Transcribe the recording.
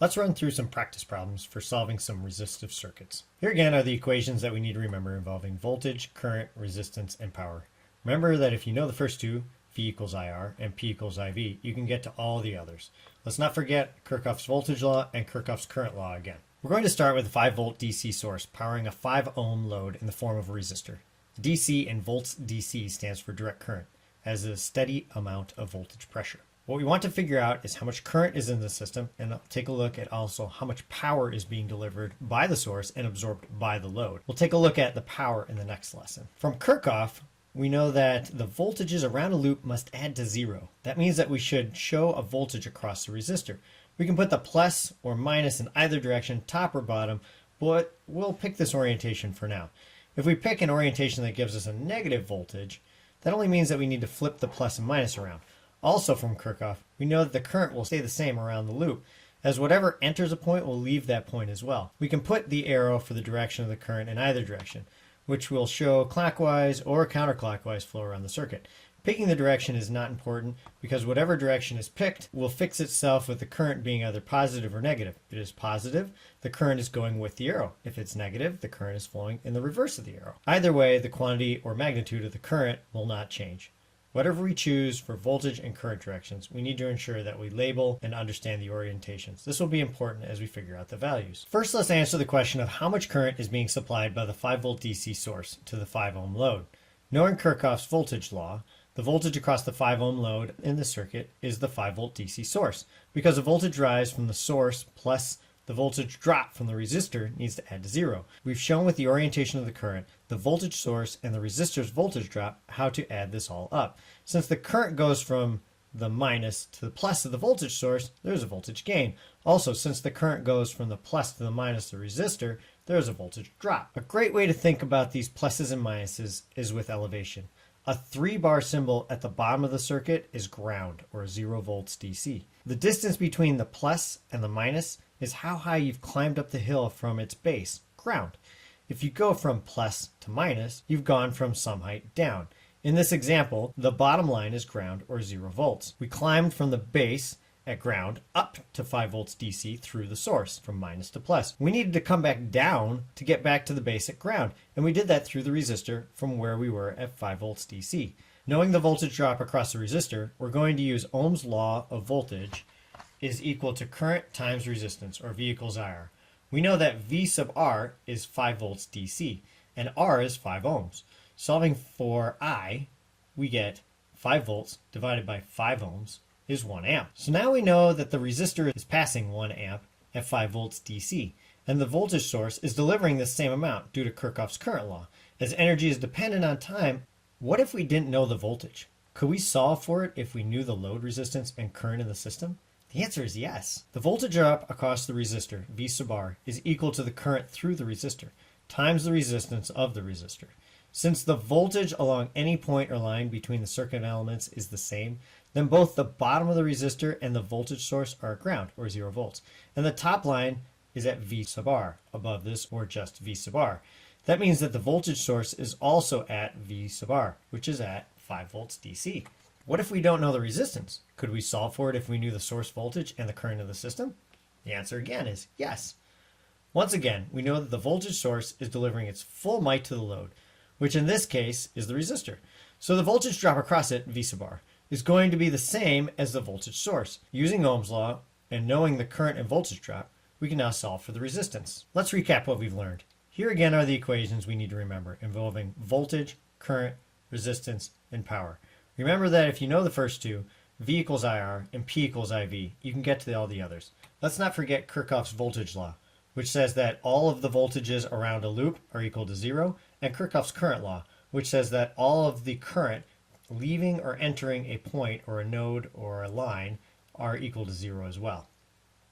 Let's run through some practice problems for solving some resistive circuits. Here again are the equations that we need to remember involving voltage, current, resistance, and power. Remember that if you know the first two, V equals IR and P equals IV, you can get to all the others. Let's not forget Kirchhoff's voltage law and Kirchhoff's current law again. We're going to start with a 5-volt DC source powering a 5-ohm load in the form of a resistor. DC in volts DC stands for direct current, as a steady amount of voltage pressure. What we want to figure out is how much current is in the system, and take a look at also how much power is being delivered by the source and absorbed by the load. We'll take a look at the power in the next lesson. From Kirchhoff, we know that the voltages around a loop must add to zero. That means that we should show a voltage across the resistor. We can put the plus or minus in either direction, top or bottom, but we'll pick this orientation for now. If we pick an orientation that gives us a negative voltage, that only means that we need to flip the plus and minus around. Also from Kirchhoff, we know that the current will stay the same around the loop, as whatever enters a point will leave that point as well. We can put the arrow for the direction of the current in either direction, which will show clockwise or counterclockwise flow around the circuit. Picking the direction is not important because whatever direction is picked will fix itself with the current being either positive or negative. If it is positive, the current is going with the arrow. If it's negative, the current is flowing in the reverse of the arrow. Either way, the quantity or magnitude of the current will not change. Whatever we choose for voltage and current directions, we need to ensure that we label and understand the orientations. This will be important as we figure out the values. First, let's answer the question of how much current is being supplied by the 5-volt DC source to the 5-ohm load. Knowing Kirchhoff's voltage law, the voltage across the 5-ohm load in the circuit is the 5-volt DC source, because the voltage rise from the source plus the voltage drop from the resistor needs to add to zero. We've shown with the orientation of the current, the voltage source, and the resistor's voltage drop how to add this all up. Since the current goes from the minus to the plus of the voltage source, there's a voltage gain. Also, since the current goes from the plus to the minus of the resistor, there's a voltage drop. A great way to think about these pluses and minuses is with elevation. A 3-bar symbol at the bottom of the circuit is ground, or 0 volts DC. The distance between the plus and the minus is how high you've climbed up the hill from its base, ground. If you go from plus to minus, you've gone from some height down. In this example, the bottom line is ground, or 0 volts. We climbed from the base at ground up to 5 volts DC through the source, from minus to plus. We needed to come back down to get back to the base at ground, and we did that through the resistor from where we were at 5 volts DC. Knowing the voltage drop across the resistor, we're going to use Ohm's law of voltage is equal to current times resistance, or V equals IR. We know that V sub R is 5 volts DC, and R is 5 ohms. Solving for I, we get 5 volts divided by 5 ohms is 1 amp. So now we know that the resistor is passing 1 amp at 5 volts DC, and the voltage source is delivering the same amount due to Kirchhoff's current law. As energy is dependent on time, what if we didn't know the voltage? Could we solve for it if we knew the load resistance and current in the system? The answer is yes. The voltage drop across the resistor, V sub R, is equal to the current through the resistor, times the resistance of the resistor. Since the voltage along any point or line between the circuit elements is the same, then both the bottom of the resistor and the voltage source are at ground, or 0 volts, and the top line is at V sub R, above this, or just V sub R. That means that the voltage source is also at V sub R, which is at 5 volts DC. What if we don't know the resistance? Could we solve for it if we knew the source voltage and the current of the system? The answer again is yes. Once again, we know that the voltage source is delivering its full might to the load, which in this case is the resistor. So the voltage drop across it, V sub R, is going to be the same as the voltage source. Using Ohm's law and knowing the current and voltage drop, we can now solve for the resistance. Let's recap what we've learned. Here again are the equations we need to remember involving voltage, current, resistance, and power. Remember that if you know the first two, V equals IR and P equals IV, you can get to all the others. Let's not forget Kirchhoff's voltage law, which says that all of the voltages around a loop are equal to 0, and Kirchhoff's current law, which says that all of the current leaving or entering a point or a node or a line are equal to 0 as well.